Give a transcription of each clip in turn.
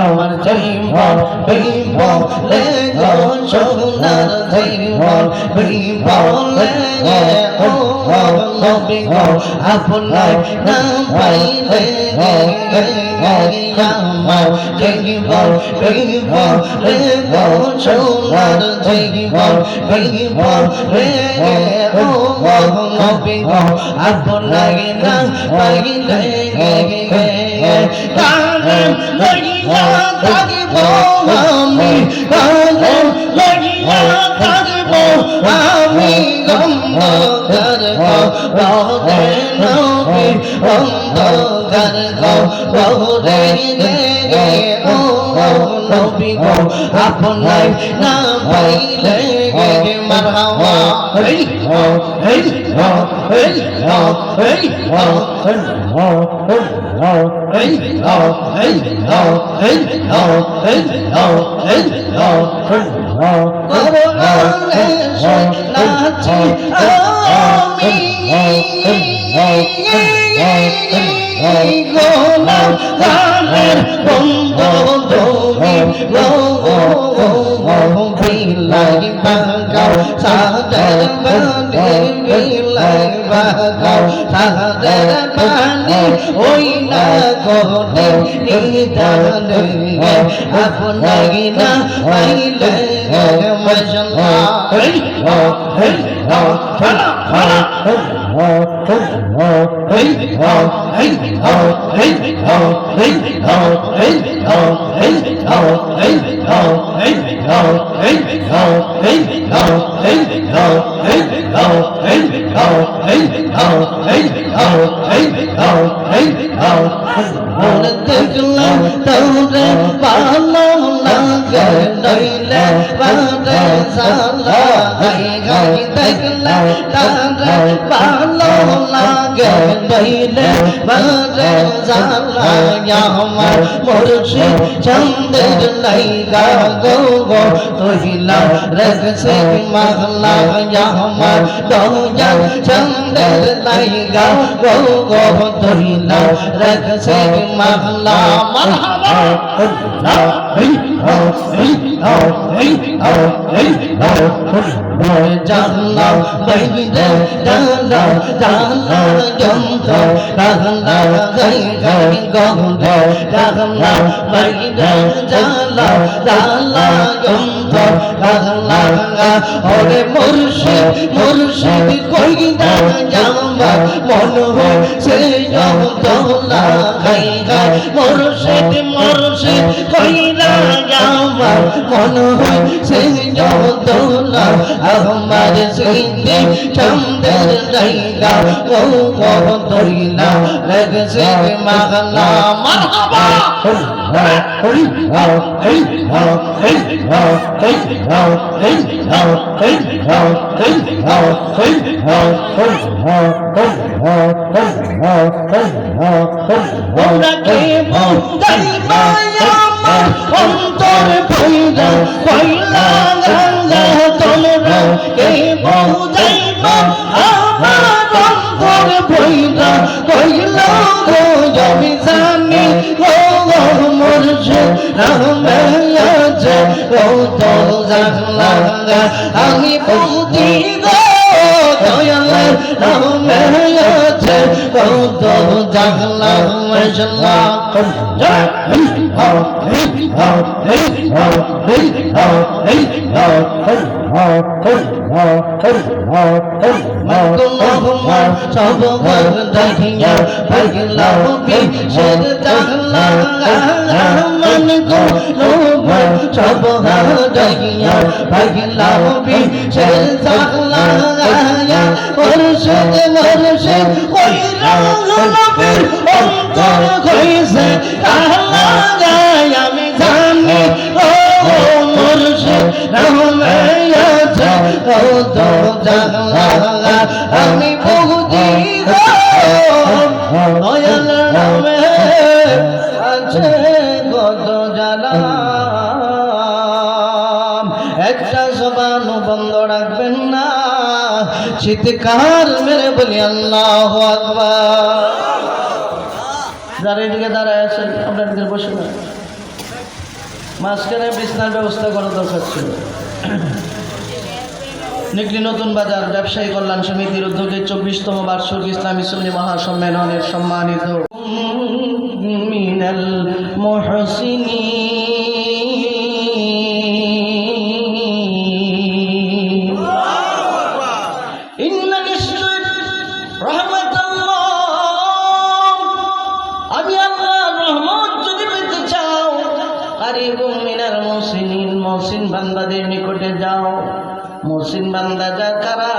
আমার জীবন বিবলে গো সোনার জীবন বিবলে ও নবী গো আপনার নাম পাইলে আমার জীবন বিবলে গো সোনার জীবন বিবলে ও নবী গো আপনার নাম পাইলে কালেম লাগিয়া থাকিব আমি কালেম লাগিয়া থাকিব আমি অন্ধকার রহে নবী অন্ধকার রহে গে ও নবী গো আপনার নাম পাইলে গে মারহাবা এই এই এই সাদর পানি ওই না গোনে নিদান আপনার না পাইলে দেখলাম তোরে ভালো লাগে নইলে বারে সালা দেখলাম তোরে ভালো লাগে নইলে বারে সালা আমার মুর্শিদ চন্দের লাইগা গো গো তহিলা রগসে মাগলা আমার দয়া চন্দের লাইগা গো গো তহিলা রগসে মাগলা মারহাবা জানলা বাইরে জানলা জানলা জন্ত জানলা গাই গাই গন্ধ জানলা বাইরে জানলা জানলা জন্ত জানলা ওরে মুর্শিদ মুর্শিদ কইরা জামবা মন হয় সে জন্তলা গাই গাই মুর্শিদ মুর্শিদ কইরা জামবা মন হয় সে জন্তলা আমার সিদ্ধি চন্দের লাইগা ও তরিলা লাগছে মাগলা মারহাবা ওরা কে বন্দাই মায়া অন্তর পয়লা পয়লা গঙ্গা তোমরা কে বুঝাইবা আমার অন্তর পয়লা পয়লা গো জমি জানি গো মুর্শিদ রামেয়াছে ও তো জানলা আমি বুঝি গো দয়াল রামেয়াছে ও তো জানলা মশলা সব দেখিয়া পাইলা বিশের জানলা মন গো সব দেখিয়া পাইলা বিশের জানলা মুর্শিদ মুর্শিদ কইরা নবীর অন্তর কইছে আল্লাহ আমি জানি ও মুর্শিদ রামেয়াছে ও তো জানলা আমি বুঝি গো দয়াল রামে আছে কত জানা একটা জবান বন্ধ রাখবেন না চিৎকার মেরে বলি আল্লাহু আকবার। যারা এদিকে দাঁড়ায় আছেন আপনাদের বসে না, মাঝখানে বিছনার ব্যবস্থা করার দরকার ছিল। নিকলি নতুন বাজার ব্যবসায়ী কল্যাণ সমিতির উদ্যোগে 24তম বার্ষিক ইসলামী সুন্নি মহাসম্মেলনের সম্মানিত মিনাল মুহসিনিন ইন্না নিশ্চয় রহমাতাল্লাহ, আমি আল্লাহর রহমত যদি পেতে চাও কারিবুম মিনাল মুহসিনিন, মুহসিন বান্দাদের নিকটে যাও। মুহসিন বান্দা যা কারা?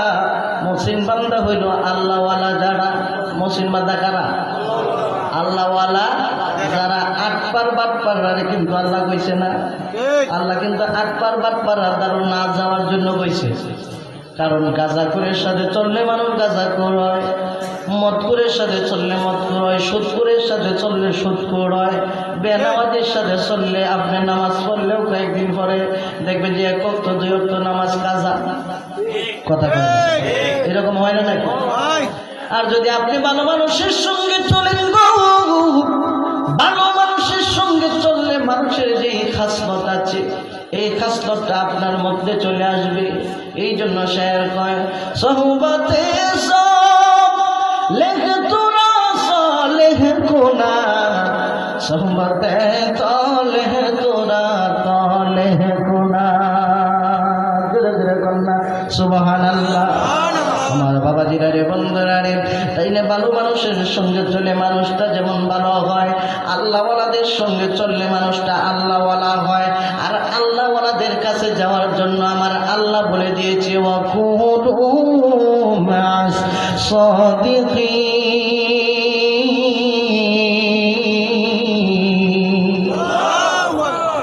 মুহসিন বান্দা হইল আল্লাহওয়ালা যারা। মুহসিন বান্দা কারা? আল্লাহওয়ালা যারা। আটপার বাটপাড়ারে কিন্তু আল্লাহ কইছে না, আল্লাহ কিন্তু আটপার বাটপাড়ার দ্বারা না যাওয়ার জন্য কইছে। কারণ গাঁজাখোরের সাথে চললে মানুষ গাঁজাখোর হয়, মদখোরের সাথে চললে মদখোর হয়, সুদখোরের সাথে চললে সুদখোর হয়, বেনামাজের সাথে চললে আপনি নামাজ পড়লেও কয়েকদিন পরে দেখবেন যে 1 ওয়াক্ত 2 ওয়াক্ত নামাজ কাজা। কথা এরকম হয় না নাকি? আর যদি আপনি ভালো মানুষের সঙ্গে চলেন, ভালো মানুষের সঙ্গে চললে মানুষের যে খাসলত আছে এই খাসলতটা আপনার মধ্যে চলে আসবে। এই জন্য শায়ের কয় সোহবতে সালেহ তোরা সালেহ কোনা, সোহবতে তালেহ তোরা তালেহ কোনা। ধীরে ধীরে কন্যা সুবহানাল্লাহ। আমার বাবাজিরা রে, বন্ধুরা রে, তাই না ভালো মানুষের সঙ্গে চলে মানুষটা যেমন ভালো হয়, আল্লাহওয়ালাদের সঙ্গে চললে মানুষটা আল্লাহওয়ালা হয়। আর আল্লাহওয়ালাদের কাছে যাওয়ার জন্য আমার আল্লাহ বলে দিয়েছে ওয়াকুনু মা'আস সাদিকিন।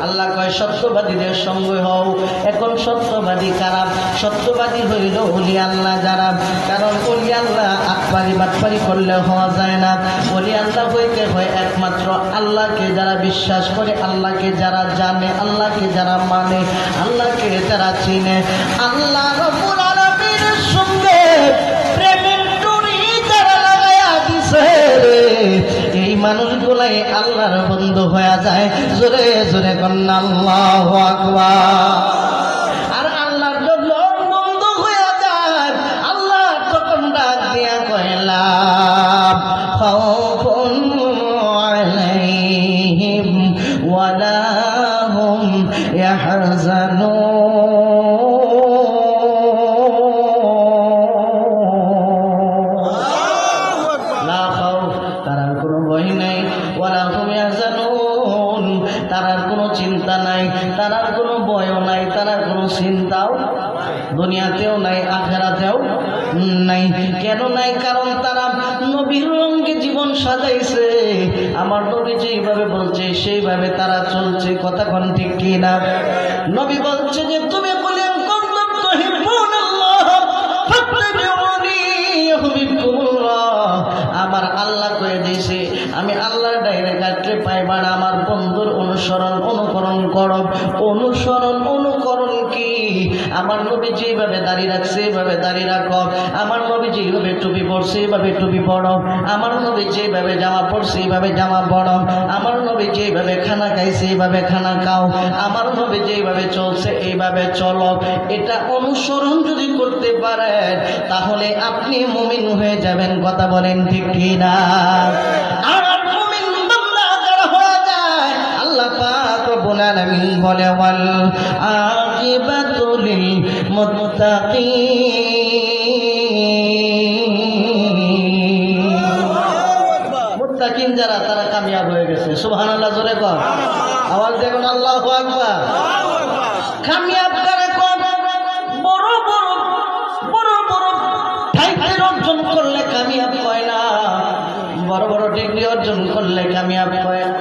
আল্লাহ কয় সত্যবাদীদের সঙ্গে হও। এখন সত্যবাদী কারা? সত্যবাদী হইল ওলি আল্লাহ যারা। কারণ ওলি আল্লাহ আটপারি বাটপারি করলে হওয়া যায় না। ওলি আল্লাহ হইতে হয় একমাত্র আল্লাহকে যারা বিশ্বাস করে, আল্লাহকে যারা জানে, আল্লাহকে যারা মানে, আল্লাহকে যারা চিনে। আল্লাহ রাব্বুল আলামিনের সঙ্গে প্রেমের ডোরি যারা লাগায়া দিছে, এই মানুষগুলাই আল্লাহর বন্ধু হয়ে যায়। জোরে জোরে কন্যা আল্লাহু আকবার। আর আল্লাহর জন্য বন্ধু হয়ে যায়, আল্লাহ তখন ডাক দিয়া কয়লা খাউফুন আলাইহিম ওয়ালা হুম ইয়াহজানুন। তারার কোনো চিন্তা নাই, তারার কোনো ভয়ও নাই, তারার কোনো চিন্তাও দুনিয়াতেও নাই, আখেরাতেও নাই। কেন নাই? কারণ তারা নবীর রঙে জীবন সাজাইছে। আমার নবী যেইভাবে বলছে সেইভাবে তারা চলছে। কথা কোন ঠিক কি না? নবী বলছে যে তুমি বলেন কুনতুম তুহিব্বুনাল্লাহ ফাত্তাবিউনি ইউহিব্বুকুমুল্লাহ। আমার আল্লাহ কয়ে দিয়েছে আমি আল্লাহর ডাইরেক্টে পাইবা না, আমার বন্ধুর অনুসরণ অনুকরণ করো। অনুসরণ অনুকরণ কি? আমার নবী যেভাবে দাঁড়িয়ে রাখছে এইভাবে দাঁড়িয়ে রাখো। আমার নবী যেভাবে টুপি পরছে এইভাবে টুপি পরো। আমার নবী যেভাবে জামা পরছে এইভাবে জামা পরো। আমার নবী যেভাবে খানা খাইছে এইভাবে খানা খাও। আমার নবী যেভাবে চলছে এইভাবে চলো। এটা অনুসরণ যদি করতে পারেন তাহলে আপনি মুমিন হয়ে যাবেন। কথা বলেন ঠিক কি না? আর মুমিন বান্দা যারা হয়ে যায়, আল্লাহ পাক রব্বুল আলামিন বলে ওয়াল আকিবাতু লিল মুত্তাকিন। মুত্তাকিন যারা তারা কামিয়াব হয়ে গেছে। সুবহানাল্লাহ। জোরে কর, আওয়াজ দেখুন আল্লাহু আকবার। কামিয়াব কারা? কম বড় বড় বড় বড় টাইটেল অর্জন করলে কামিয়াব হয় না, বড় বড় ডিগ্রি অর্জন করলে কামিয়াব হয় না,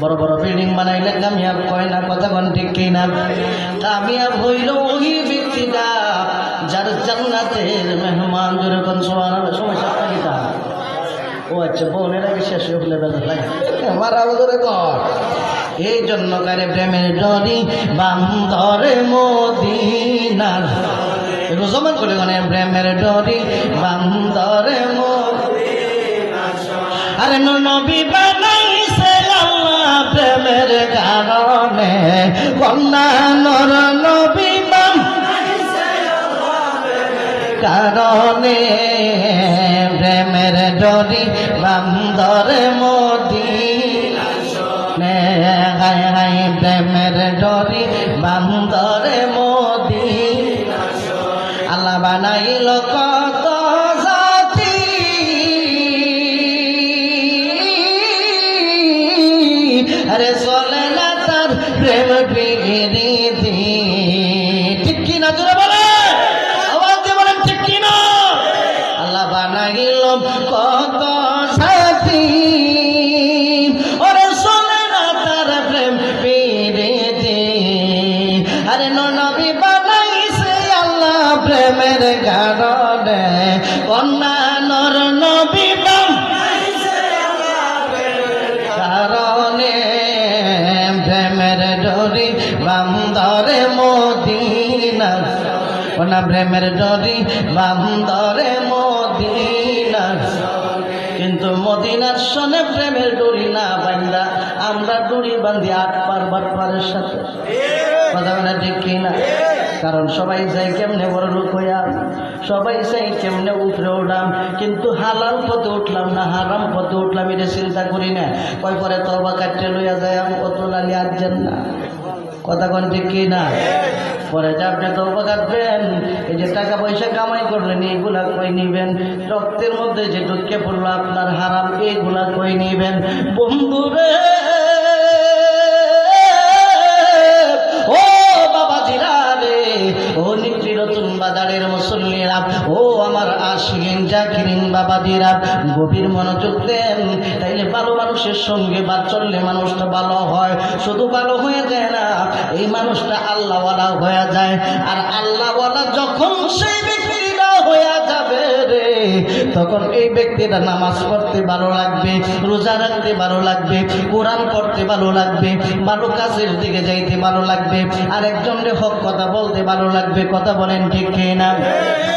বড় বড় বিল্ডিং বানাইলে কামিয়াব হয় না। কথা কোন ঠিক কি না? কামিয়াব হইল ওই ব্যক্তিটা যার জান্নাতের মেহমান। জোরে কোন সুবহানাল্লাহ। সমস্যা কি তা? ও আচ্ছা, বোনের আগে শেষ হয়ে গেলে বেলা লাগে আমার আরো জোরে কর। এই জন্য কারে প্রেমের ডরি বান্দরে মদিনার একটু জমান করে মানে প্রেমের ডরি বান্দরে আরে নবী বানাইছে আল্লাহ প্রেমের কারণে কন্যা নর নবী বানাইছে কারণে প্রেমের ডরি বান্দরে মদিনা হায় হায় প্রেমের ডরি বান্দরে মদিনা আল্লাহ বানাইল কত জাতি আরে চলে না তার প্রেম প্রীতি ঠিক কি না জোরে বলে আওয়াজ দিয়ে বলেন ঠিক কি না আল্লাহ বানাইল কত জাতি ওরে চলে না তার প্রেম প্রীতি আরে নবী বানাইছে আল্লাহ প্রেমের কারণে কন্যা নর নবী বানাইছে আল্লাহ প্রেমের কারণে প্রেমের ডরি বান্দরে মদিনা কন্যা প্রেমের ডরি বান্দরে মদিনা কিন্তু মদিনার সনে প্রেমের ডরি না বান্দা আমরা ডরি বান্ধি আট পারের সাথে কথা বলে ঠিক কিনা কারণ সবাই চাই কেমনে বড় লোক হইয়া সবাই চাই কেমনে উপরে উঠলাম কিন্তু হালাল পথে উঠলাম না হারাম পথে উঠলাম এটা চিন্তা করি না কয় পরে তওবা কাটতে লইয়া যায় আমি কত লালি আসছেন না কথা কোন ঠিক কিনা পরে যে আপনি তওবা কাটবেন এই যে টাকা পয়সা কামাই করলেন এইগুলা কই নিবেন রক্তের মধ্যে যে ঢুকে পড়লো আপনার হারাম এইগুলা কই নিবেন বন্ধুরে ও বাবা জিরা রে ও নিত্যরতন বাজারের মুসল্লিরা ও আমার আশিকিন জাকিরিন বাবা জিরা গভীর মনোযোগ দেন তাইলে ভালো মানুষের সঙ্গে বা চললে মানুষটা ভালো হয় শুধু ভালো হয়ে যায় না এই মানুষটা আল্লাহওয়ালা হয়ে যায় আর আল্লাহওয়ালা যখন সেই ব্যক্তিটা হয়ে যাবে রে তখন এই ব্যক্তিটা নামাজ পড়তে ভালো লাগবে রোজা রাখতে ভালো লাগবে কোরআন পড়তে ভালো লাগবে ভালো কাজের দিকে যাইতে ভালো লাগবে আর একজনকে হক কথা বলতে ভালো লাগবে কথা বলেন ঠিক না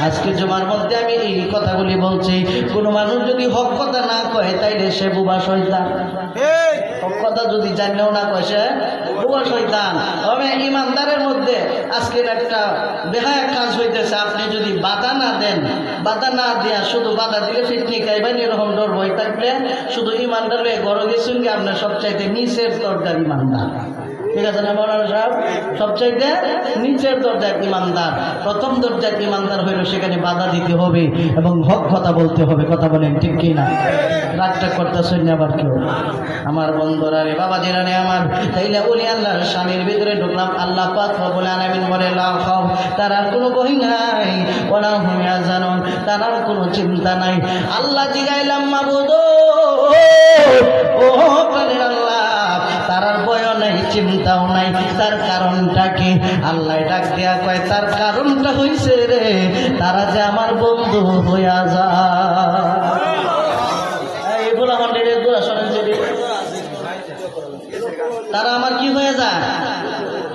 আজকে জুমার মধ্যে আমি এই কথাগুলি বলছি কোনো মানুষ যদি হক কথা না কয় তাইলে সে বুবা শয়তান হক কথা যদি জানলেও না কয় সে বুবা শয়তান তবে ইমানদারের মধ্যে আজকের একটা বেহায়া কাজ হইতেছে আপনি যদি বাধা না দেন বাধা না দেয়া শুধু বাধা দিলে ফিটনি খাইবেন এরকম ডর ভয় থাকলে শুধু ইমানদার লয়ে গড় গেছেন কি আপনার সবচাইতে নিচের দরজার ইমানদার ঠিক আছে না মৌলানা সাহেব সবচাইতে নিচের দরজার ইমানদার প্রথম দরজার ইমানদার হইল সেখানে বাধা দিতে হবে এবং হক কথা বলতে হবে কথা বলেন ঠিক কি না রাগটা করতেছেন না আবার কেউ আমার বন্ধুরা রে বাবা জিরানে আমার তাইলে ওলি আল্লাহর শানের ভিতরে ঢুকলাম আল্লাহ পাক রব্বুল আলামিন বলে লা খাও তার আর কোনো বই নাই ওলা হুম ইয়াজানুন তার আর কোনো চিন্তা নাই আল্লাহ জিগাইলাম মাবুদ ও প্রাণের আল্লাহ তার আর ভয় নাই চিন্তাও নাই তার কারণটা কি আল্লাহ ডাক দেয়া কয় তার কারণটা হইছে রে তারা যে আমার বন্ধু হইয়া যায় এইগুলো আমার ডেড়ে শোনেন তারা আমার কি হয়ে যায়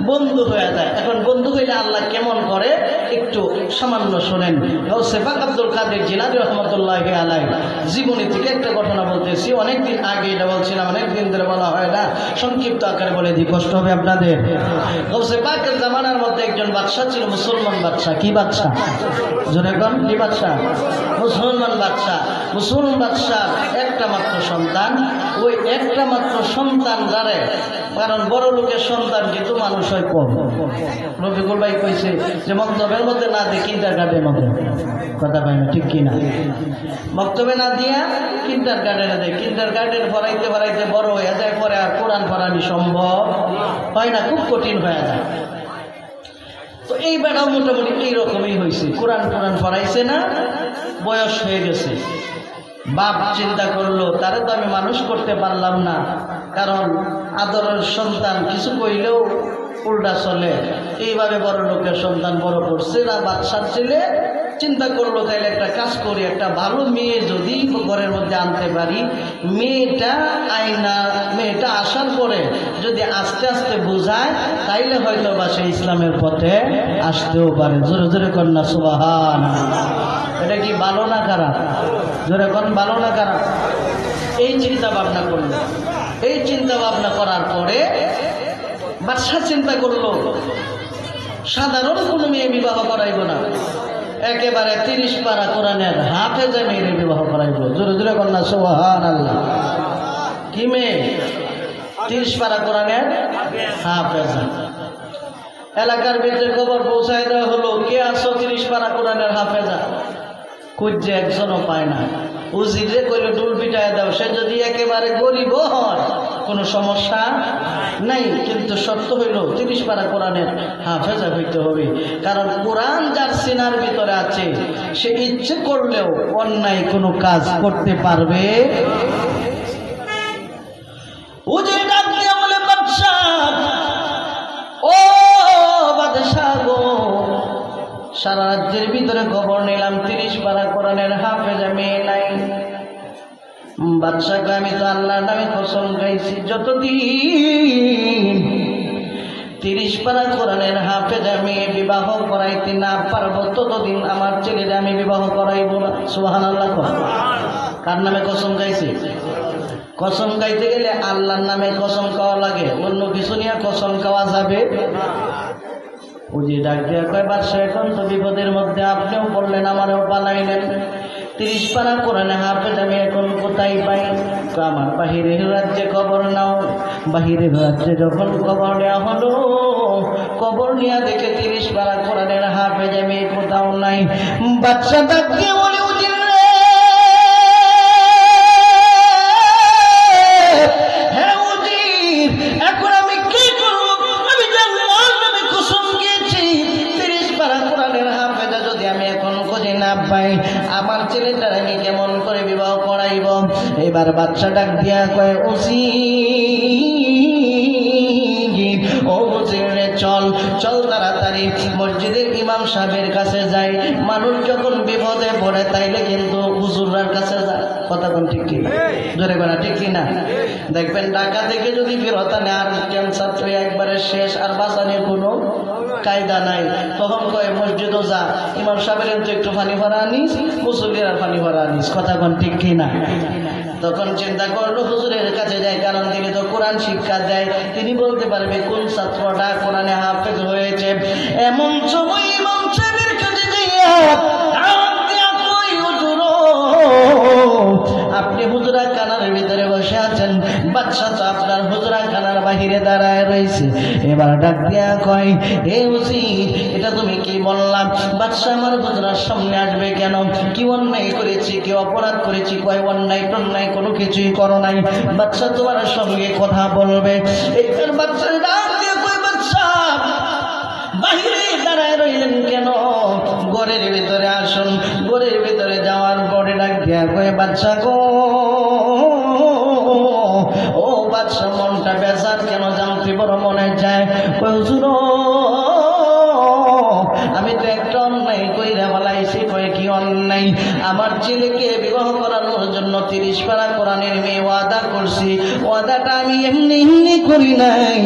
বন্ধু হয়ে যায় এখন বন্ধু হইলে আল্লাহ কেমন করে একটু সামান্য শোনেন গাউসে পাক আব্দুল কাদের জিলানী রহমতুল্লাহি আলাইহি জীবনী থেকে একটা ঘটনা বলতেছি অনেকদিন আগে এটা বলছিলাম অনেকদিন ধরে বলা হয় না সংক্ষিপ্ত আকারে বলে দিই কষ্ট হবে আপনাদের গাউসে পাকের জামানার মধ্যে একজন বাদশা ছিল মুসলমান বাদশা কি বাদশা জোরে কোন কি বাদশা মুসলমান বাদশা একটা মাত্র সন্তান ওই একটা মাত্র সন্তান যারে কারণ বড় লোকের সন্তান কিন্তু মানুষ হয় কম রফিকুল ভাই কইছে যে মক্তবের মধ্যে না দিয়ে কিন্ডারগার্টেনের মধ্যে কথা পাই না ঠিক কিনা মক্তবে না দিয়া কিন্ডারগার্টেনে দেয় কিন্ডারগার্টেন পড়াইতে পড়াইতে বড় হয়ে যায় পরে আর কোরআন পড়ানি সম্ভব হয় না খুব কঠিন হয়ে যায় তো এই বেড়াও মোটামুটি এইরকমই হয়েছে কোরআন পড়াইছে না বয়স হয়ে গেছে বাপ চিন্তা করলো তারে তো আমি মানুষ করতে পারলাম না কারণ আদরের সন্তান কিছু কইলেও উল্টা চলে এইভাবে বড় লোকের সন্তান বড় করছে না বাদশার ছেলে চিন্তা করলো তাইলে একটা কাজ করি, একটা ভালো মেয়ে যদি ঘরের মধ্যে আনতে পারি, মেয়েটা আসার পরে যদি আস্তে আস্তে বোঝায় তাইলে হয়তো বা সে ইসলামের পথে আসতেও পারে। জোরে জোরে কন্যা সুবহানাল্লাহ। এটা কি ভালো না খারাপ? জোরে কোন ভালো না খারাপ? এই চিন্তা ভাবনা করলো। এই চিন্তা ভাবনা করার পরে বাদশা চিন্তা করলো সাধারণ কোনো মেয়ে বিবাহ করাইব না, একেবারে 30 পারা কোরআনের হাফেজা মেয়ের বিবাহ করাইব। জোরে জোরে কন্যা সুবহানাল্লাহ। কি মেয়ে? 30 পারা কোরআনের হাফেজা। এলাকার ভিতরে খবর পৌঁছায় দেওয়া হলো, কে আসো 30 পারা কোরআনের হাফেজা? খুঁজছে, একজনও পায় না। উজিরে কইলে ডুল পিটায় দাও, সে যদি একেবারে গরিব হয় কোনো সমস্যা নাই, কিন্তু শর্ত হইল 30 পারা কোরআনের হাফেজা হইতে হবে। কারণ কোরআন যার সিনার ভিতরে আছে সে ইচ্ছে করলেও অন্যায় কোনো কাজ করতে পারবে। উজির ডাক দিয়ে বলে, বাদশা, ও বাদশা গো, সারা রাজ্যের ভিতরে খবর নিলাম 30 পারা কোরআনের হাফেজা মেয়ে নাই। বাদশাকে আমি তো আল্লাহর নামে কসম খাইছি, যতদিন 30 পারা কোরআনের হাফেজা মেয়ে বিবাহ করাইতে না পারবো ততদিন আমার ছেলেরা আমি বিবাহ করাইব না। সুবহানাল্লাহ। কার নামে কসম খাইছি? কসম খাইতে গেলে আল্লাহর নামে কসম খাওয়া লাগে, অন্য কিছু নিয়ে কসম খাওয়া যাবে? উজি ডাক দিয়া কয়, বাদশা এখন তো বিপদের মধ্যে, আপনিও বললেন আমারও বানাইলেন, 30 পারা কোরআনে হাফেজ আমি এখন কোথায় পাই? আমার বাহিরের রাজ্যে খবর নাও। বাহিরের রাজ্যে যখন খবর নেওয়া হলো, খবর নিয়ে দেখে 30 পারা কোরআনের হাফেজ আমি কোথাও নাই। বাদশা ডাক দিয়ে বলে, উজির রে, হ্যাঁ উজির, এখন আমি কি করব? আমি আল্লাহর নামে কসম খেয়েছি 30 পারা কোরআনের হাফেজা যদি আমি এখন খুঁজে না পাই আমার ছেলেটার আমি কেমন করে বিবাহ করাইব? এবার বাদশা ডাক দিয়া কয়, ও রে, চল চল তাড়াতাড়ি মসজিদের ইমাম সাহেবের কাছে যাই। মানুষ যখন বিপদে পড়ে তাইলে কিন্তু হুজুরার কাছে যায়। কথা কোন ঠিক কি? জোরে বলা ঠিক কি না? দেখবেন ঢাকা থেকে যদি ফেরত আনে আর ক্যান্সার তো একবারে শেষ, আর বাঁচানোর কোনো কায়দা নাই। তখন কয় মসজিদও যা, ইমাম সাহেবের তো একটু পানি ভরা আনিস, মুসল্লির আর পানি ভরা আনিস। কথা কোন ঠিক কি না? তখন চিন্তা করলো হুজুরের কাছে যায়, কারণ তিনি তো কোরআন শিক্ষা দেয়, তিনি বলতে পারবে কোন ছাত্রটা কোরআনে হাফেজ হয়েছে। এমন সময় ইমাম সাহেবের কাছে যাইয়া আপনি হুজরা খানার ভিতরে বসে আছেন, বাদশা তো আপনার হুজরা খানার বাহিরে দাঁড়ায় রয়েছে। এবার ডাক দিয়া কয়, হে উজির, এটা তুমি কি বললাম? বাদশা আমার হুজরার সামনে আসবে কেন? কি অন্যায় করেছি, কি অপরাধ করেছি? কয়, অন্যায় টন্যায় কোনো কিছুই করো নাই, বাদশা তোমার সঙ্গে কথা বলবে। এইবার বাদশা ডাক দিয়ে কয়, বাদশা বাহিরে দাঁড়ায় রইলেন কেন? ঘরের ভিতরে আসুন। ঘরের ভিতরে যাওয়ার পরে ডাক দিয়া কয়, বাদশা গো, ও বাদশা, মনটা বেজার কেন জানতে বড় মনে যায়। কয়, হুজুর আমি তো একটা অন্যায় কইরা বলাইছি। কয়, কি অন্যায়? আমার ছেলেকে বিবাহ করানোর জন্য 30 পারা কোরআনের মেয়ে ওয়াদা করছি। ওয়াদাটা আমি এমনি এমনি করি নাই,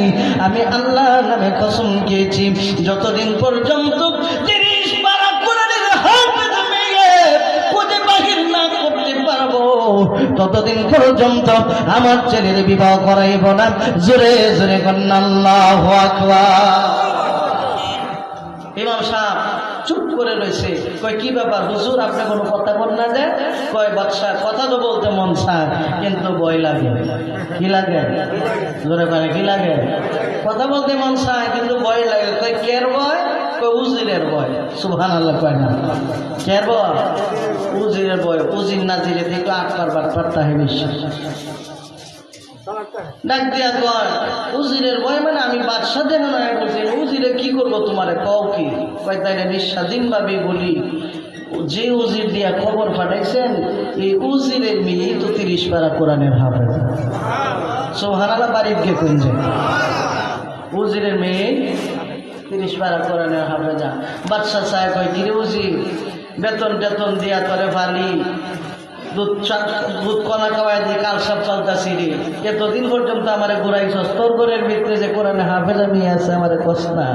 আমি আল্লাহর নামে কসম খেয়েছি, যতদিন পর্যন্ত 30 পারা কোরআনের হাফেজ মেয়ে খুঁজে বাহির না করতে পারবো ততদিন পর্যন্ত আমার ছেলের বিবাহ করাইব না। জোরে জোরে কন্যা আল্লাহু আকবার। ইমাম সাহেব চুপ করে রয়েছে। কয়, কি ব্যাপার হুজুর, আপনি কোনো কথা বল না যে? কয়, বাদশা কথা তো বলতে মন চায় কিন্তু ভয় লাগে। কি লাগে? জোরে করে কি লাগে? কথা বলতে মন চায় কিন্তু ভয় লাগে। কয়, কের ভয়? কয়, উজিরের ভয়। সুবহানাল্লাহ কয় না? কের ভয়? উজিরের ভয়। উজির না দিলে দেখো 8 বার পারতা হে বিশ্বাস। ডাক দিয়া কয়, উজিরের ভয় মানে আমি বাদশা দেন নয় বলছি, উজিরে কি করবো তোমারে কও কি? কয়, তাইলে নিঃস্বাধীন ভাবে বলি, যে উজির দিয়া খবর পাঠাইছেন এই উজিরের মেয়েই তো 30 পারা কোরআনের হাফেজ। সুবহানাল্লাহ। বাড়ির কে কইছে? উজিরের মেয়ে 30 পারা কোরআনের হাফেজা। বাদশা সাহেব কয়, কি রে উজির, বেতন টেতন দিয়া করে ফালি দুধ কলা খাওয়াই দিয়ে কাল সব চলতেছি রে। এতদিন পর্যন্ত আমার ঘুরাইছস, তোর ঘরের ভিতরে যে কোরআনে হাফেজা মেয়ে আছে আমার কস না।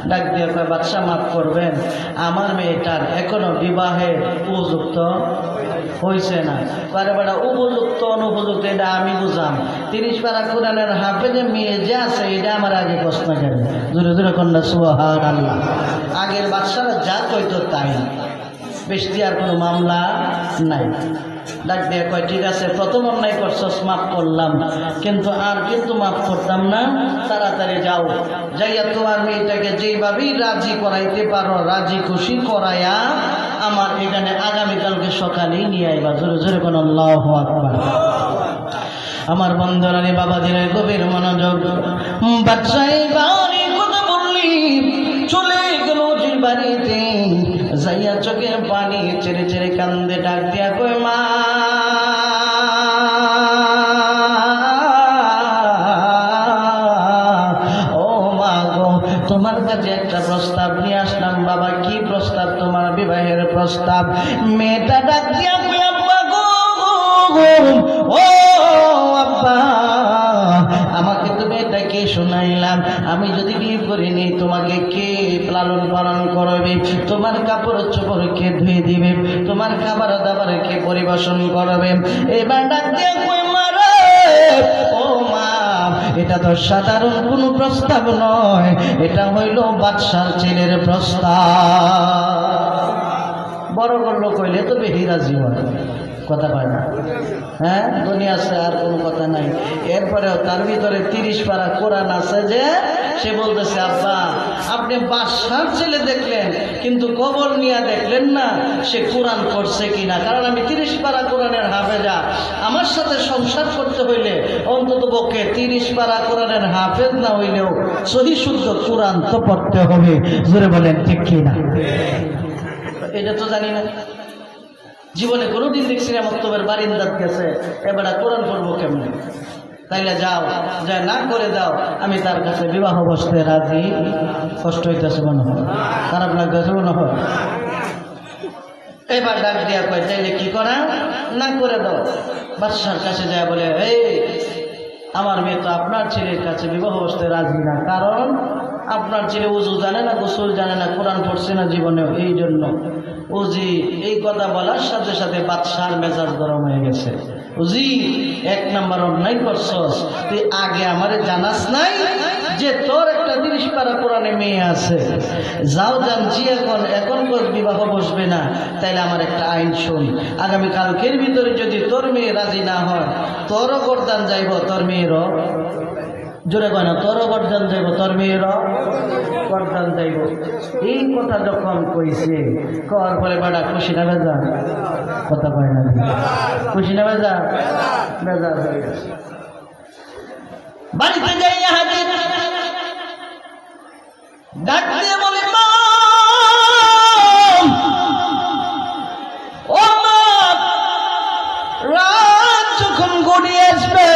ডাক দিয়ে কয় বাদশা মাফ করবেন, আমার মেয়েটার এখনো বিবাহের উপযুক্ত হয়েছে না। বারে বারে উপযুক্ত অনুপযুক্ত এটা আমি বুঝাম। 30 পারা কোরআনের হাফেজে মেয়ে যে আছে এটা আমার আগে কস না কেন? জোরে জোরে কন্যা সুবহানাল্লাহ। আগের বাদশারা যা কইতো তাই, বেশি আর কোনো মামলা নাই। ডাক দিয়ে কয় ঠিক আছে, প্রথম অন্যায় করছস মাফ করলাম, কিন্তু আর কিন্তু মাফ করতাম না। তাড়াতাড়ি যাও, যাইয়া তোমার মেয়েটাকে যেইভাবেই রাজি করাইতে পারো রাজি খুশি করাইয়া আমার এখানে আগামীকালকে সকালেই নিয়ে আইবা। জোরে জোরে কোন আল্লাহু আকবার। আমার বন্ধুরানি বাবা দিনের গভীর মনোযোগ। বাদশাহ বাড়ি কথা বললি চলে গেল যে বাড়িতে, যাইয়া চোখের পানি ছেড়ে ছেড়ে কান্দে। ডাক দিয়া কই মা, ও মা গো, তোমার কাছে একটা প্রস্তাব নিয়ে আসলাম। বাবা কি প্রস্তাব? তোমার বিবাহের প্রস্তাব। মেয়েটা ডাক দিয়া কই আব্বা গো, ও আব্বা, আমাকে তুমি এটা কে শোনাইলাম? আমি যদি বিয়ে করিনি তোমাকে কে লালন পালন করবে? তোমার কাপড় চোপড় কে ধুয়ে দিবে? তোমার খাবার দাবার কে পরিবেশন করবে? এবার ডাক দিয়ে কই মারে, ও মা, এটা তো সাধারণ কোনো প্রস্তাব নয়, এটা হইল বাদশার ছেলের প্রস্তাব। বড় করলো কইলে তো বেশি রাজি হয়, কথা পায় না। হ্যাঁ, দুনিয়া আছে আর কোনো কথা নাই। এরপরেও তার ভিতরে 30 পারা কোরআন আছে যে সে বলতেছে আব্বা আপনি বাদশার ছেলে দেখলেন কিন্তু কবর নিয়ে দেখলেন না সে কোরআন পড়ছে কিনা। কারণ আমি 30 পারা কোরআনের হাফেজা, আমার সাথে সংসার করতে হইলে অন্তত পক্ষে 30 পারা কোরআনের হাফেজ না হইলেও সহি শুদ্ধ কোরআন তো পড়তে হবে। জোরে বলেন ঠিক কিনা? এটা তো জানি না, জীবনে কোনোদিন দেখছি না মক্তবের বারিন্দাত গেছে এবার কোরআন পড়বো কেমন। তাইলে যাও, যা না করে দাও, আমি তার কাছে বিবাহ বসতে রাজি। কষ্ট হইতেছে মনে হয়, খারাপ লাগতেছে মনে হয়। এবার ডাক দিয়া কয় তাইলে কি করা? না করে দাও। বাদশার কাছে যায় বলে, এই আমার মেয়ে তো আপনার ছেলের কাছে বিবাহ বসতে রাজি না, কারণ আপনার ছেলে উজু জানে না, গোসল জানে না, কোরআন পড়ছে না জীবনেও, এই জন্য। উজি এই কথা বলার সাথে সাথে বাদশার মেজাজ গরম হয়ে গেছে। উজি 1 নাম্বার অন্যায় করছস, তুই আগে আমারে জানাস নাই যে তোর একটা 30 পারা কোরআনে মেয়ে আছে। যাও জানছি এখন বিবাহ বসবে না, তাইলে আমার একটা আইন শুন। আগামী কালকের ভিতরে যদি তোর মেয়ে রাজি না হয় তোরও গর্দান যাইব, তোর মেয়েরও, জোরে কয় না, তোরও গর্দান যাইব, তোর মেয়েরও গর্দান যাইব। এই কথা যখন কইছে কর পরে বাড়া খুশি না বেজা? কথা কয় না, খুশি না বেজা? বেজা হয়ে গেছে। বাড়িতে যাই হাজির, ডাক দিয়ে বলে মা, ও মা, রাত যখন গড়িয়ে আসবে,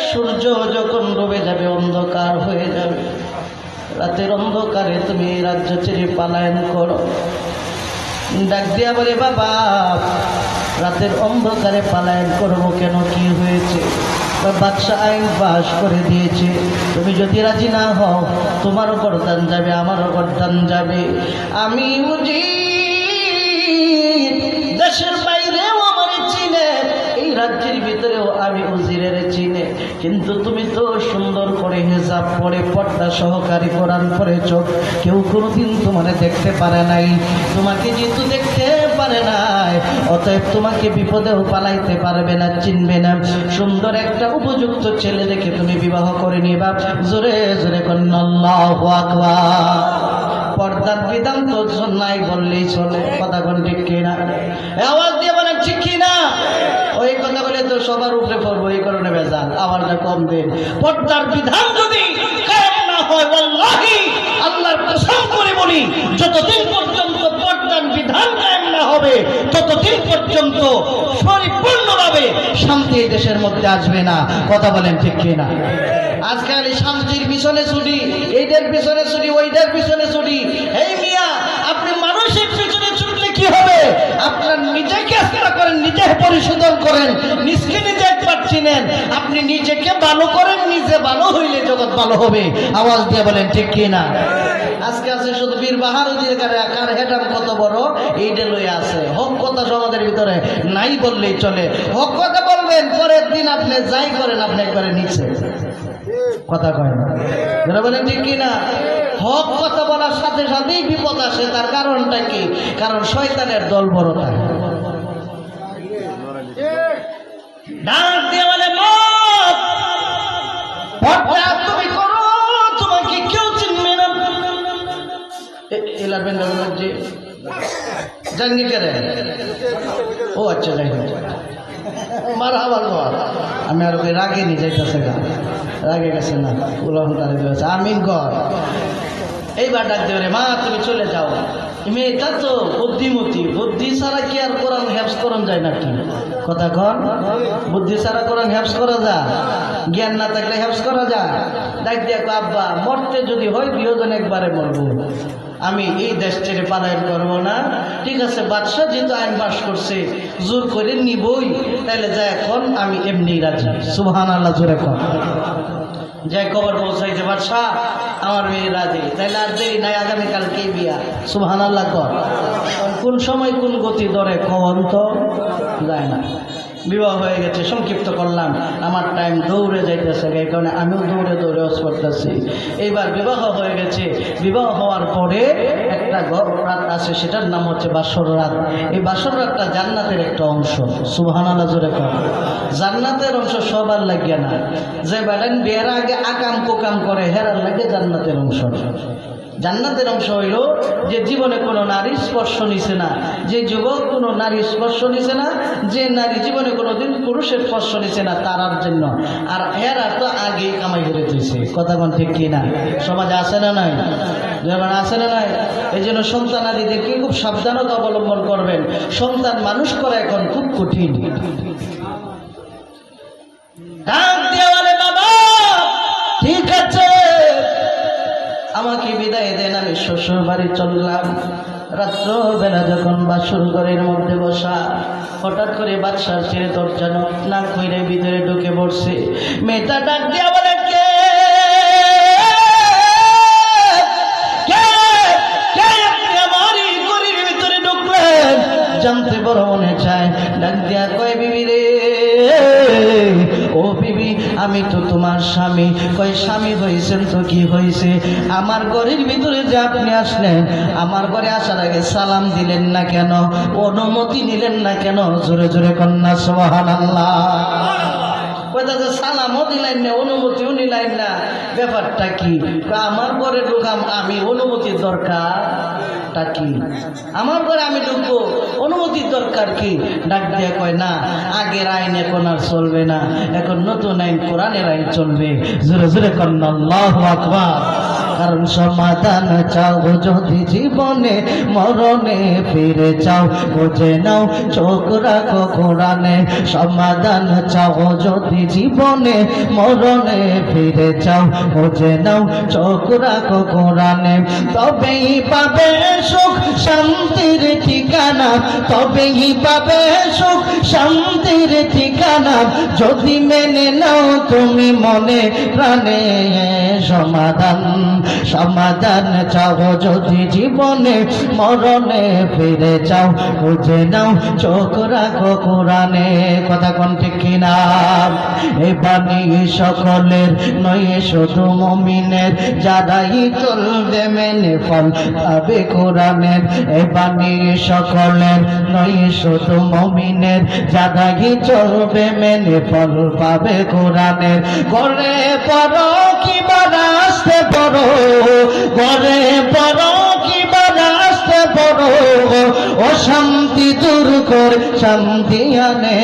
সূর্য যখন ডুবে যাবে, অন্ধকার হয়ে যাবে, রাতের অন্ধকারে তুমি রাজ্য ছেড়ে পলায়ন করো। ডাক দিয়া বলে বাবা, রাতের অন্ধকারে পলায়ন করবো কেন? কি হয়েছে? বাদশা আইন পাশ করে দিয়েছে, তুমি যদি রাজি না হও তোমারও গর্দান যাবে, আমারও গর্দান যাবে। আমি বুঝি দেশের বাইরেও আমার চিনে, এই রাজ্যের ভিতরেও আমি উজিরের চিনে, কিন্তু তুমি তো সুন্দর করে হিজাব পরে পর্দা সহকারী কোরআন পড়েছ, কেউ কোনোদিন তোমাকে দেখতে পারে নাই। তোমাকে যেহেতু দেখতে পারে নাই, অতএব তোমাকে বিপদেও পালাইতে পারবে না, চিনবে না। সুন্দর একটা উপযুক্ত ছেলে দেখে তুমি বিবাহ করে নিবা। জোরে জোরে কন্যা আল্লাহু আকবার। পর্দার বিধান তো নাই বললেই চলে, কথা কোন ঠিক কিনা? আওয়াজ দিয়ে বলেন ঠিক কিনা? ওই কথা বলে তো সবার উপরে পড়বো, এই কারণে বেজাল, আওয়াজটা কম দেন। পর্দার বিধান যদি কায়েম না হয়, ওয়াল্লাহি আল্লাহর কসম করে বলি, যতদিন পর্যন্ত পর্দার বিধান কায়েম না হবে ততদিন পর্যন্ত পরিপূর্ণভাবে শান্তি দেশের মধ্যে আসবে না। কথা বলেন ঠিক কিনা? আজকাল এই শান্তির পিছনে ছুটি, এইটার পিছনে ছুটি, ওইটার পিছনে ছুটি। এই মিয়া, আপনি মানুষের পিছনে ছুটলে কি করেন, নিজে পরিশোধন করেন, নিজকে নিজে একবার চিনেন। আপনি নিজেকে ভালো করেন, নিজে ভালো হইলে জগৎ ভালো হবে। আওয়াজ দিয়ে বলেন ঠিক কি না? আজকে আছে শুধু বীর বাহাদুর কার হেডাম কত বড় এইটা লইয়া আছে। হক কথা সমাজের ভিতরে নাই বললেই চলে। হক কথা বলবেন, পরের দিন আপনি যাই করেন আপনি একবারে নিচে কথা কয় না। যারা বলেন ঠিক কি না? হক কথা বলার সাথে সাথেই বিপদ আসে। তার কারণটা কি? কারণ শয়তানের দল বড় থাকে। ডাক দিয়ে বলে মত পর্দা তুমি করো, তোমাকে কেউ চিনবে না। এলাবেন যে জানি কেন? ও আচ্ছা, যাই হোক, মারা ভালো। আমি আর ওকে রাগে নিয়ে যাইতেছে গা, রাগে গেছে না, উলম তারে দিয়েছে আমিন কর। এইবার ডাক দেবে মা তুমি চলে যাও। মেয়েটা তো বুদ্ধিমতী, বুদ্ধি ছাড়া কি আর কোরআন হেফজ করন যায় নাকি? কথা কন, বুদ্ধি ছাড়া কোরআন হেফজ করা যায়? জ্ঞান না থাকলে হেফজ করা যায়? ডাক দিয়ে আব্বা মরতে যদি হয় দুজন একবারে মরবো, আমি এই দেশ ছেড়ে পালায়ন করবো না। ঠিক আছে, বাদশাহ যেহেতু আইন পাস করছে জোর করে নিবই, তাহলে যা এখন আমি এমনি রাজি। সুবহানাল্লাহ জোরে কর। যাই খবর পৌঁছাইছে বাদশাহ আমার মেয়ে রাজি, তাইলে আর দেরি নাই, আগামীকালকেই বিয়া। সুবহানাল্লাহ কর। কোন সময় কোন গতি ধরে কখন তো যায় না। বিবাহ হয়ে গেছে, সংক্ষিপ্ত করলাম, আমার টাইম দৌড়ে যাইতেছে, এই কারণে আমিও দৌড়ে দৌড়ে ওয়াজ করতেছি। এইবার বিবাহ হয়ে গেছে। বিবাহ হওয়ার পরে একটা রাত আছে, সেটার নাম হচ্ছে বাসর রাত। এই বাসর রাতটা জান্নাতের একটা অংশ। সুবহানাল্লাহ জোরে কর। জান্নাতের অংশ সবার লাগিয়া না, যে বেড়ান বিয়ের আগে আকাম কোকাম করে হেরার লাগে জান্নাতের অংশ। জান্নাতের অংশ হইল যে জীবনে কোনো নারী স্পর্শ নিছে না, যে যুবক কোনো নারী স্পর্শ নিছে না, যে নারী জীবনে কোনোদিন পুরুষের স্পর্শ নিছে না, তারার জন্য। আর এরা তো আগেই কামাই করে দিয়েছে। কথা কোন ঠিক কিনা? সমাজে আসে না নাই? আসে না নাই? এই জন্য সন্তানাদিদেরকে খুব সাবধানতা অবলম্বন করবেন। সন্তান মানুষ করা এখন খুব কঠিন। ডাক দিয়ে বলে বাবা ঠিক আছে আমাকে বিদায় দেন, আমি শ্বশুর বাড়ি চললাম। রাত্রবেলা যখন বাসর ঘরের মধ্যে বসা, হঠাৎ করে বাদশার ছেড়ে দরজা না কইরে ভিতরে ঢুকে পড়ছে। মেয়েটা ডাক দিয়া বলে কে আপনি আমার এই ঘরের ভিতরে ঢুকলেন? জানতে বড় মনে চায়। ডাক দিয়া কয় বিবি রে, ও বিবি আমি তো তোমার স্বামী। কয় স্বামী হয়েছেন তো কি হয়েছে? আমার ঘরের ভিতরে যে আপনি আসলেন, আমার ঘরে আসার আগে সালাম দিলেন না কেন? অনুমতি নিলেন না কেন? জোরে জোরে কন্যা সুবহানাল্লাহ। সালামও দিলেন না, অনুমতিও নিলেন না, ব্যাপারটা কি? আমার ঘরে ঢুকাম আমি, অনুমতির দরকারটা কি? আমার ঘরে আমি ঢুকবো, অনুমতির দরকার কি? ডাক দিয়ে কয় না, আগের আইন এখন আর চলবে না, এখন নতুন আইন, কোরআনের আইন চলবে। জোরে জোরে কন্যা আল্লাহু আকবার। কারণ সমাধান চাও যদি জীবনে, মরণে ফিরে চাও বুঝে নাও, চোখ রাখো কোরআনে। সমাধান চাও যদি জীবনে, মরণে ফিরে চাও বুঝে নাও, চোখ রাখো কোরআনে। তবেই পাবে সুখ শান্তির ঠিকানা, তবেই পাবে সুখ শান্তির ঠিকানা, যদি মেনে নাও তুমি মনে প্রাণে। সমাধান সমাধান চাও যদি জীবনে, মরণে ফিরে যাও বুঝে নাও, চোখ রাখো কোরআনে। কথা কোন ঠিক কিনা? এ বাণী সকলের নয় শুধু মুমিনের, যারাই চলবে মেনে ফল পাবে কোরআনের। এ বাণী সকলের নয় শুধু মুমিনের, যারাই চলবে মেনে ফল পাবে কোরআনের। ঘরে পড়ো কিবা রাস্তে পড়ো, ঘরে পড়ো কিবা রাস্তে পড়ো, অশান্তি দূর করে শান্তি আনে।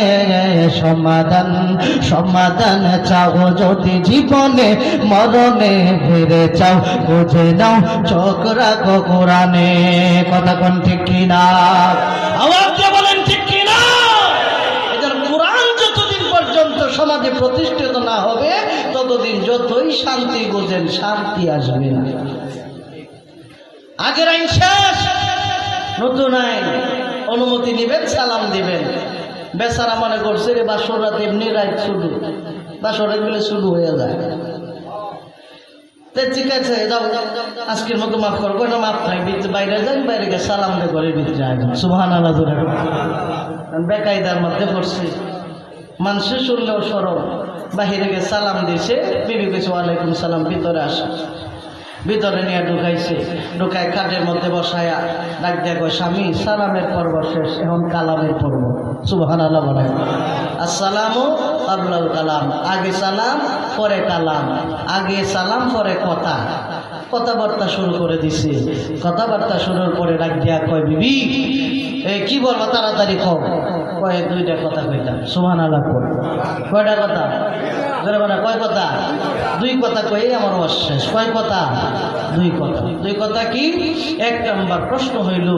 সমাধান সমাধান চাও যদি জীবনে, মরণে ফিরে চাও বুঝে নাও, চোখ রাখো কোরআনে। কথা কোন ঠিক কিনা? আওয়াজ বলেন ঠিক কিনা? এদের কোরআন যতদিন পর্যন্ত সমাজে প্রতিষ্ঠিত না হবে, ততদিন যতই শান্তি বোঝেন শান্তি আসবে না। আগের আইন শেষ, নতুন আইন। অনুমতি নিবেন, সালাম দিবেন। বেচারা মনে করছে রে বাসর রাত এমনি রাত শুরু, বাসর রাত বলে শুরু হয়ে যায়। ঠিক আছে যাও, আজকের মতো মাফ করবো না, মাফ নাই, বাইরে যান, বাইরে গিয়ে সালাম দিয়ে ঘরের ভিতরে আসবেন। সুবহানাল্লাহ জোরে বেকায়দার মধ্যে পড়ছি, মানুষে শুনলেও সরব, বাহিরে গিয়ে সালাম দিয়েছে, বিবি কইছে ওয়ালাইকুম সালাম, ভিতরে আসে। ভিতরে নিয়ে ঢুকাইছে, ঢুকায় খাটের মধ্যে বসায়া ডাক দিয়া কয় স্বামী সালামের পর্ব শেষ, এখন কালামের পর্ব। সুবহানাল্লাহ বলে আসসালামু আবুল কালাম, আগে সালাম পরে কালাম, আগে সালাম পরে কথা, কথাবার্তা শুরু করে দিছে। কথাবার্তা শুরুর পরে ডাক দিয়া কয় বিবি এই কি বলবো তাড়াতাড়ি কও। কয় দুইটা কথা কইতাম। সুবহানাল্লাহ কয়টা কথা? কয় কথা? দুই কথা কয়ে আমার অশেষ। কয় কথা? দুই কথা। দুই কথা কি? এক নম্বর প্রশ্ন হইল,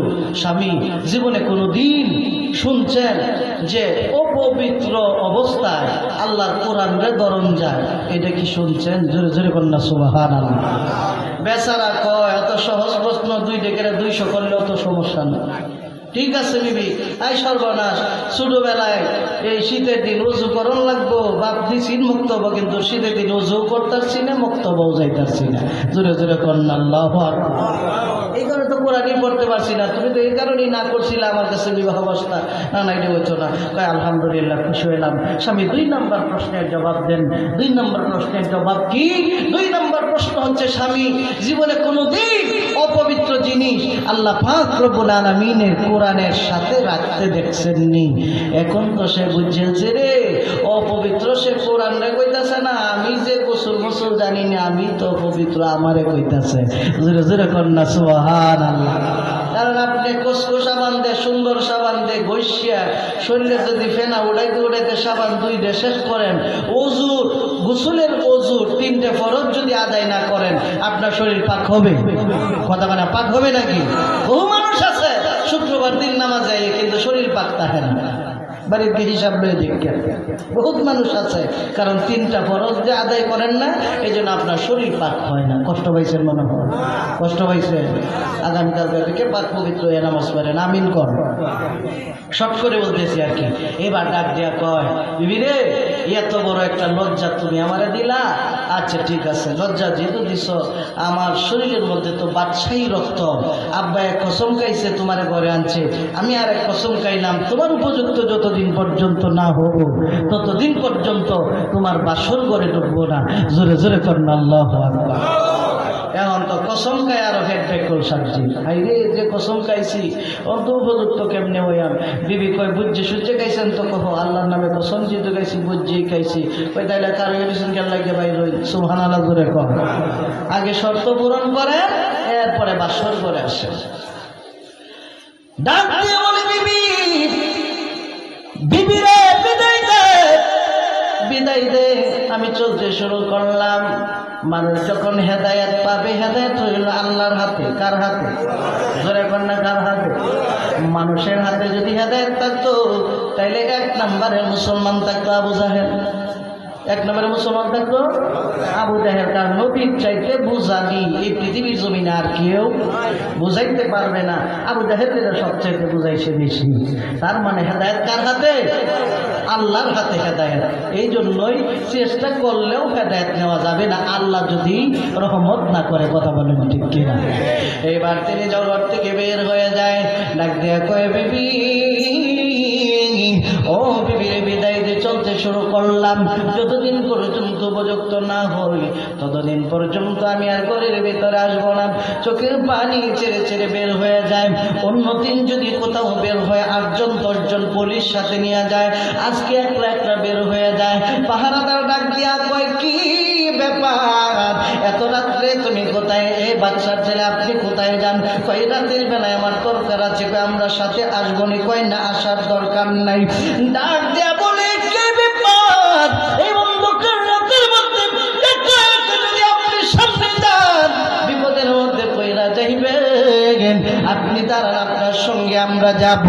স্বামী জীবনে কোনো দিন শুনছেন যে অপবিত্র অবস্থায় আল্লাহর কোরআনে দরন যায়? এটা কি শুনছেন? জোরে জোরে কন্যা সুবহানাল্লাহ। বেচারা কয় অত সহজ প্রশ্ন, দুই ডেকের 200 করলে অত সমস্যা নেই। ঠিক আছে বিবি, আই সর্বনাশ, ছোটবেলায় এই শীতের দিন উজু করণ লাগবো, বাপ দিছিন মুক্তব, কিন্তু শীতের দিন উজু করতেছি না, মুক্তবও যাইতাছি না। জোরে জোরে কন্যা আল্লাহু আকবার। এই কারণে তো কোরআনই পড়তে পারছি না, তুমি তো এই কারণেই না করছিলে আমার কাছে বিবাহ অবস্থা। না না এটা হইতো না। কয় আলহামদুলিল্লাহ, খুশি হইলাম। স্বামী 2 নম্বর প্রশ্নের জবাব দেন। 2 নম্বর প্রশ্নের জবাব কি? 2 নম্বর প্রশ্ন হচ্ছে, স্বামী জীবনে কোনোদিন অপবিত্র জিনিস আল্লাহ পাক রব্বুল আলামিনের কোরআনের সাথে রাখতে দেখছেননি? এখন তো সে বুঝেছে রে অপবিত্র, সে কোরআন রে কইতাছে না, আমি যে গোসল গোসল জানি না, আমি তো অপবিত্র, আমারে কইতাছে। জোরে জোরে কন্যা সুবহানাল্লাহ। কারণ আপনি কসকো সাবান দিয়ে, সুন্দর সাবান দিয়ে ঘষিয়া শরীরে যদি ফেনা উড়াইতে উড়াইতে সাবান 2 শেষ করেন, অজুর গোসলের অজুর 3টে ফরজ যদি আদায় না করেন, আপনার শরীর পাক হবে? কথা মানে পাক হবে নাকি? বহু মানুষ আছে শুক্রবার দিন নামাজ যায় কিন্তু শরীর পাক থাকে না। বাড়িতে হিসাব লয়ে দেখেন, বহুত মানুষ আছে, কারণ 3টা ফরজ যে আদায় করেন না, এই জন্য আপনার শরীর পাক হয় না। কষ্ট পাইছেন মনে হয়? কষ্ট পাইছেন? আগামীকাল থেকে পাক পবিত্র হয়ে নামাজ পড়েন। আমিন কর। শর্ট করে বলতেছি আর কি। এবার ডাক দিয়া কয়, বিবি রে এত বড় একটা লজ্জা তুমি আমারে দিলা, আচ্ছা ঠিক আছে, লজ্জা যেহেতু দিছ, আমার শরীরের মধ্যে তো বাদশাহী রক্ত, আব্বা এক কসম খাইছে তোমারে ঘরে আনছে, আমি আর এক কসম খাইলাম, তোমার উপযুক্ত যতদিন পর্যন্ত না হব ততদিন পর্যন্ত তোমার বাসর ঘরে ঢুকবো না। জোরে জোরে করেন আল্লাহু আকবার। এখন তো কসম খাই আরো হেড বেকল সাবজি, হাই রে যে কসম খাইছি অন্ত উপযুক্ত কেমনে হইয়াম? বিবি কয় বুঝছে সূর্যে খাইছেন? তো কহ আল্লাহর নামে কসম যেহেতু খাইছি, বুঝছেই খাইছি। ওই তাইলে কারো এডিশন কেন লাগিয়ে বাইর হই? সুবহানাল্লাহ জোরে কর। আগে শর্ত পূরণ করে, এরপরে বাসর করে আসে। ডাক দিয়ে বলে, বিবি বিবি রে বিদায় দে, বিদায় দে। আমি চলতে শুরু করলাম। মানুষ যখন হেদায়েত পাবে, হেদায়েত হইল আল্লাহর হাতে। কার হাতে? জোরে কন্যা কার হাতে? মানুষের হাতে যদি হেদায়েত থাকতো, তাইলে 1 নম্বরে মুসলমান থাকতো আবু জাহেল। 1 নম্বরে মুসলমান থাকতো আবু জাহেল। কারণ নবীর চাইতে বুঝানি এই পৃথিবীর জমিনে আর কেউ বুঝাইতে পারবে না। আবু জাহেলের সবচাইতে বুঝাইছে বেশি। তার মানে হেদায়েত কার হাতে? আল্লাহর হাতে হেদায়েত। এই জন্যই চেষ্টা করলেও হেদায়েত নেওয়া যাবে না, আল্লাহ যদি রহমত না করে। কথা বলেন ঠিক কিনা? এইবার তিনি জগৎ থেকে বের হয়ে যায়, ডাক দিয়া কয়, বিবি ও বিবি রে বিদায় দিয়ে চলতে শুরু করলাম। যতদিন পর্যন্ত উপযুক্ত না হই ততদিন পর্যন্ত আমি আর ঘরের ভিতরে আসবো না। চোখের পানি ছেড়ে ছেড়ে বের হয়ে যায়। অন্য দিন যদি কোথাও বের হয় 8জন 10জন পুলিশ সাথে নিয়ে যায়, আজকে একলা একলা বের হয়ে যায়। পাহারাদার ডাক দিয়া কয়, কি ব্যাপার এত রাত্রে তুমি কোথায়? এই বাচ্চার ছেলে আপনি কোথায় যান? কয় রাতের বেলায় আমার দরকার আছে। আমরা সাথে আসবো নি? কয় না, আসার দরকার নাই। ডাক দিয়া বলে, কি ব্যাপার এই অন্ধকার রাতের মধ্যে যদি আপনি সামনে যান বিপদের মধ্যে কইরা যাইবেন, আপনি দাঁড়ান, আপনার সঙ্গে আমরা যাব।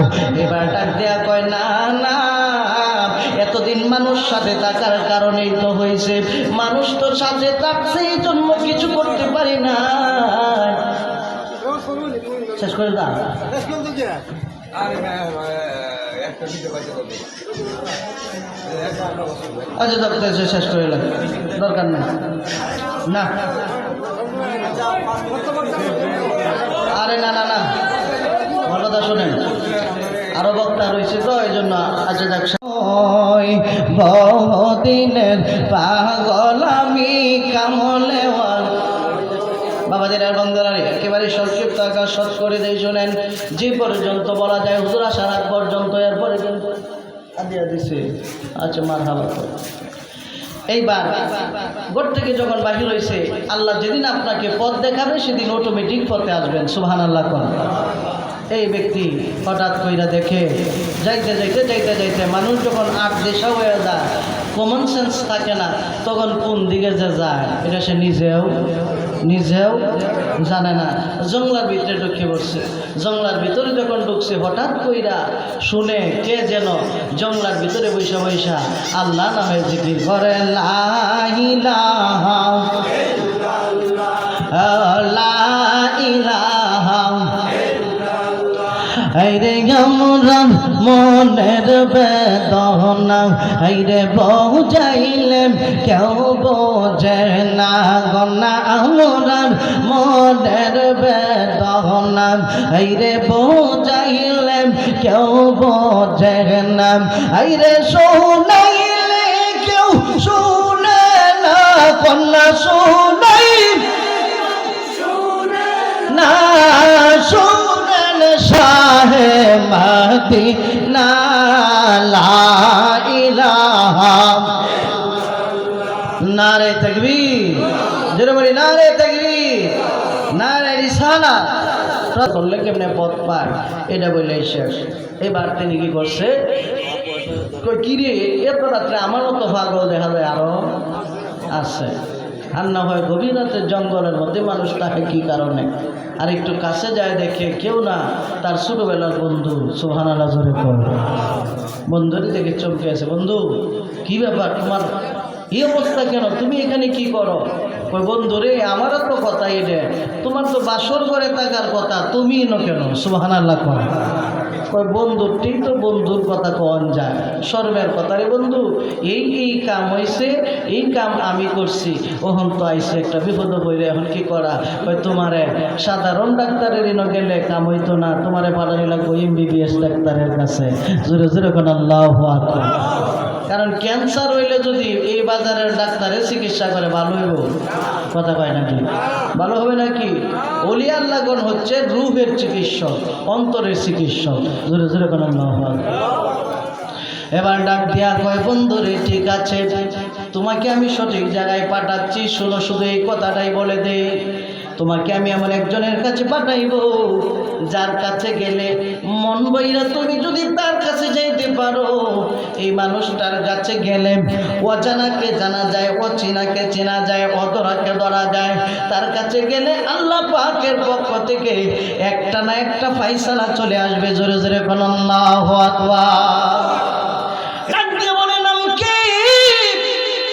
এবার ডাক দেয়া কয়, না না, এতদিন মানুষ সাথে থাকার কারণেই তো হয়েছে, মানুষ তো সাথে থাকছে এই জন্য কিছু করতে পারি না। শেষ করে দাও। আচ্ছা ডাক্তার শেষ করে লাগে দরকার নেই না আরে না না না আমার কথা শোনেন আরো বক্তা রয়েছে তো এই জন্য আচ্ছা যাক বহুদিনের পাগল আমি কামলেওয়াল বাবাদের আর বন্ধুরারে একেবারে সংক্ষিপ্ত আকাশ সৎ করে দিয়ে শোনেন যে পর্যন্ত বলা যায় হুজুর আসার আগ পর্যন্ত এরপরে কিন্তু দিয়া দিছে আচ্ছা মার হাবা এইবার ঘর থেকে যখন বাহির হয়েছে আল্লাহ যেদিন আপনাকে পথ দেখাবে সেদিন অটোমেটিক পথে আসবেন সুবহানাল্লাহ কোন এই ব্যক্তি হঠাৎ কইরা দেখে যাইতে যাইতে যাইতে যাইতে মানুষ যখন আট দেশা হয়ে যায় কমন সেন্স থাকে না তখন কোন দিকে যে যায় এটা সে নিজেও জানে না জঙ্গলার ভিতরে ঢুকে পড়ছে জঙ্গলার ভিতরে যখন ঢুকছে হঠাৎ কইরা শুনে কে যেন জঙ্গলার ভিতরে বৈশা বৈশা আল্লাহ নামে জিকির করে লা ইলাহা লা ইলাহা হাইরে আমার মনের বেদনা হাইরে বোঝাইলেন কেউ বোঝে না গনা আমার মনের বেদনা হাইরে বোঝাইলেন কেউ বোঝে না হাইরে শোনাইলে কেউ শুনে না কন্যা শোনাই না শাহে মদিনা লা ইলাহা নারে তাকবীর জোরে বলি নারে তাকবীর নারে রিসালাত করলে কেমনে পথ পায় এটা বলে শেষ এবার তিনি কি করছে কই কি রে এত রাত্রে আমার মতো পাগল দেখা যায় আরো আছে আর না হয় গভীর রাতে জঙ্গলের মধ্যে মানুষ তাকে কি কারণে আর একটু কাছে যায় দেখে কেউ না তার ছোটবেলার বন্ধু সুবহানাল্লাহ জোরে কর বন্ধুটি দেখে চমকে আছে বন্ধু কি ব্যাপার তোমার এই অবস্থা কেন তুমি এখানে কি করো কই বন্ধু রে আমারও তো কথা এটা তোমার তো বাসর ঘরে থাকার কথা তুমি ন কেন সুবহানাল্লাহ কর কই বন্ধুটি তো বন্ধুর কথা কন যায় শর্মের কথা রে বন্ধু এই কাম হয়েছে এই কাম আমি করছি ওহন তো আইসে একটা বিপদ বইলে এখন কি করা কই তোমারে সাধারণ ডাক্তারের ইনো গেলে কাম হইতো না তোমারে পাঠানি লাগবো MBBS ডাক্তারের কাছে জোরে জোরে কোন আল্লাহু আকবার কারণ ক্যান্সার হইলে যদি এই বাজারের ডাক্তারের চিকিৎসা করে ভালো হইব কথা কয় নাকি ভালো হবে নাকি ওলি আল্লাহগণ হচ্ছে রূহের চিকিৎসক অন্তরের চিকিৎসক জোরে জোরে কোন আল্লাহু আকবার এবার ডাক দিয়া কয় বন্ধুরে ঠিক আছে তোমাকে আমি সঠিক জায়গায় পাঠাচ্ছি শুনো শুধু এই কথাটাই বলে দে তোমাকে আমি এমন একজনের কাছে পাঠাইব যার কাছে গেলে মন বইরা তুমি যদি তার কাছে যাইতে পারো এই মানুষটার কাছে গেলে অজানাকে জানা যায় অচেনাকে চেনা যায় অধরাকে ধরা যায় তার কাছে গেলে আল্লাহ পাকের পক্ষ থেকে একটা না একটা ফায়সালা চলে আসবে জোরে জোরে কোন আল্লাহু আকবার বলে নাম কি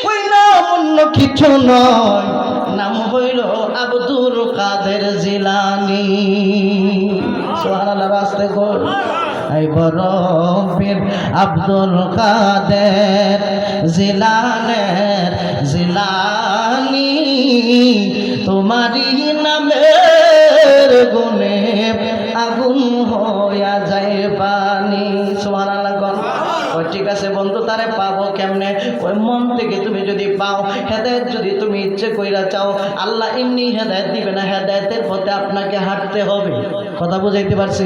ওই নাম অন্য কিছু নয় নাম হইল আব্দুল কাদের জিলানী সুবহানাল্লাহ রাস্তে কর এই বড় পীর আব্দুল কাদের জিলানী তোমারই নামের গুণে আগুন হইয়া যায় পানি সুবহানাল্লাহ কর ওই ঠিক আছে বন্ধু তারে পাবো কেমনে ওই মন থেকে তুমি যদি পাও হেদায়েত যদি তুমি ইচ্ছে কইরা চাও আল্লাহ এমনি হেদায়েত দিবে না হেদায়েতের পথে আপনাকে হাঁটতে হবে কথা বুঝাইতে পারছি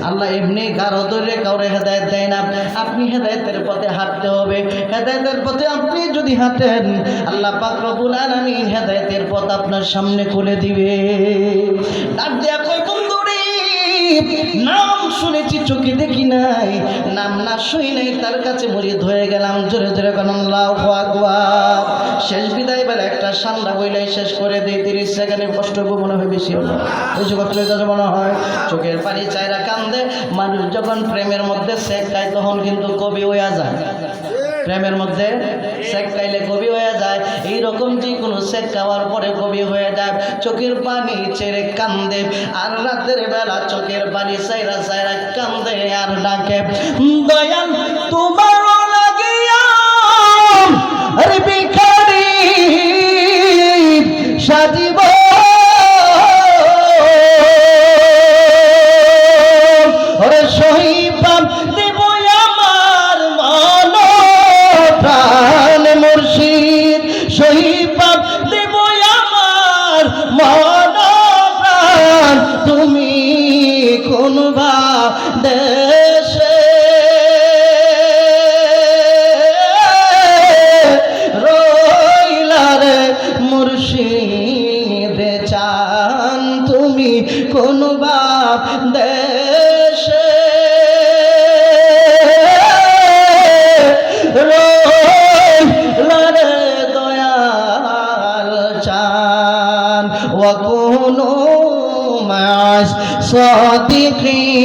আল্লাহ এমনি কারো ধরে কাউরে হেদায়েত দেয় না আপনি হেদায়েতের পথে হাঁটতে হবে হেদায়েতের পথে আপনি যদি হাঁটেন আল্লাহ পাক রব্বুল আলামিন হেদায়েতের পথ আপনার সামনে খুলে দিবে ডাক দিয়া কই বন্ধু রে নাম শুনেছি চোখে দেখি নাই নাম না শুই নাই তার কাছে মুরিদ হয়ে গেলাম জোরে জোরে কোন আল্লাহু আকবার শেষ বিদায় বেলা একটা সান্ডা বইলাই শেষ করে দেই 30 সেকেন্ডে কষ্ট মনে হয় বেশি হলো বেশি কষ্ট হইতে মনে হয় চোখের পানি চাইরা কান্দে মানুষ যখন প্রেমের মধ্যে সেক খায় তখন কিন্তু কবি হইয়া যায় প্রেমের মধ্যে সেক খাইলে কবি হয়ে যায়, এইরকম যে কোনো সেক খাওয়ার পরে কবি হয়ে যায়, চোখের পানি ছেড়ে কান্দে, আর রাতের বেলা চোখের পানি সাইরা সাইরা কান্দে আর ডাকে, দয়াল তোমার লাগিয়া আরে ভিখারি সাজিব ওরে সহিপাম দেব আমার মন প্রাণ মুর্শিদ, সহিপাম দেব আমার মন প্রাণ, তুমি কোন বা দেশে রইলা রে মুর্শিদ চান, তুমি কোন বা দেশে রইলা রে দয়াল চান, ওয়া কুনু মা'আস সাদিকিন।